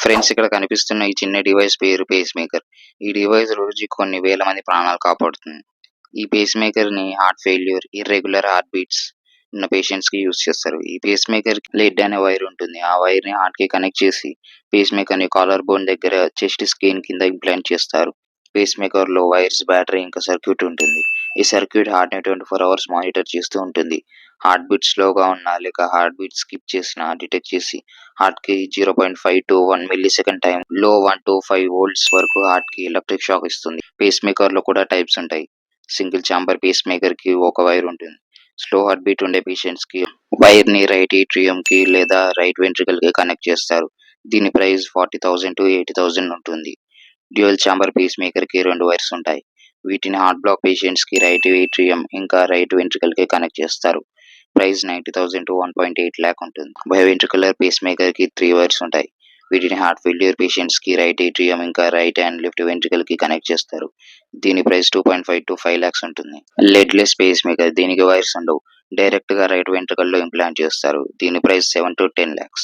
Friends, ఇక్కడ కనిపిస్తున్న ఈ చిన్న డివైస్ పేరు పేస్ మేకర్. ఈ డివైస్ రోజుకి కొన్ని వేల మంది ప్రాణాలు కాపాడుతుంది. ఈ పేస్ మేకర్‌ని heart failure, irregular heart beats ఉన్న పేషెంట్స్‌కి యూజ్ చేస్తారు. ఈ పేస్ మేకర్‌కి లెడ్ అనే వైర్ ఉంటుంది. ఆ వైర్‌ని హార్ట్‌కి కనెక్ట్ చేసి పేస్ మేకర్‌ని కాలర్ బోన్ దగ్గర చెస్ట్ స్క్రీన్ కింద ఇంప్లాంట్ చేస్తారు. పేస్ మేకర్‌లో వైర్స్, బ్యాటరీ ఇంకా సర్క్యూట్ ఉంటుంది. ఈ సర్క్యూట్ హార్ట్‌ని 24 అవర్స్ మానిటర్ చేస్తూ ఉంటుంది. హార్ట్ బీట్ స్లోగా ఉన్నా లేక హార్ట్ బీట్ స్కిప్ చేసినా డిటెక్ట్ చేసి హార్ట్‌కి 0.5 to 1 మిల్లీసెకండ్ టైంలో 1 to 5 వోల్ట్స్ వరకు హార్ట్‌కి ఎలక్ట్రిక్ షాక్ ఇస్తుంది. పేస్ మేకర్‌లో కూడా టైప్స్ ఉంటాయి. సింగిల్ ఛాంబర్ పేస్ మేకర్‌కి ఒక వైర్ ఉంటుంది. స్లో హార్ట్ బీట్ ఉండే పేషెంట్స్‌కి వైర్‌ని రైట్ ఏట్రియంకి లేదా రైట్ వెంట్రికల్‌కి కనెక్ట్ చేస్తారు. దీని ప్రైస్ 40,000 to 80,000 ఉంటుంది. డ్యూయల్ ఛాంబర్ పేస్ మేకర్‌కి 2 వైర్స్ ఉంటాయి. వీటిని హార్ట్ బ్లాక్ పేషెంట్స్‌కి రైట్ ఏట్రియం ఇంకా రైట్ వెంట్రికల్‌కి కనెక్ట్ చేస్తారు. ప్రైస్ 90,000 to 1.8 lakh ఉంటుంది. బయోవెంట్రికులర్ పేస్ మేకర్‌కి 3 వైర్స్ ఉంటాయి. వీటిని హార్ట్ ఫెయిల్యూర్ పేషెంట్స్‌కి రైట్ ఏట్రియం ఇంకా రైట్ అండ్ లెఫ్ట్ వెంట్రికల్‌కి కనెక్ట్ చేస్తారు. దీని ప్రైస్ 2.5 to 5 lakhs ఉంటుంది. లెడ్‌లెస్ పేస్ మేకర్, దీనికి వైర్స్ ఉండవు. డైరెక్ట్‌గా రైట్ వెంట్రికల్‌లో ఇంప్లాంట్ చేస్తారు. దీని ప్రైస్ 7 to 10 lakhs.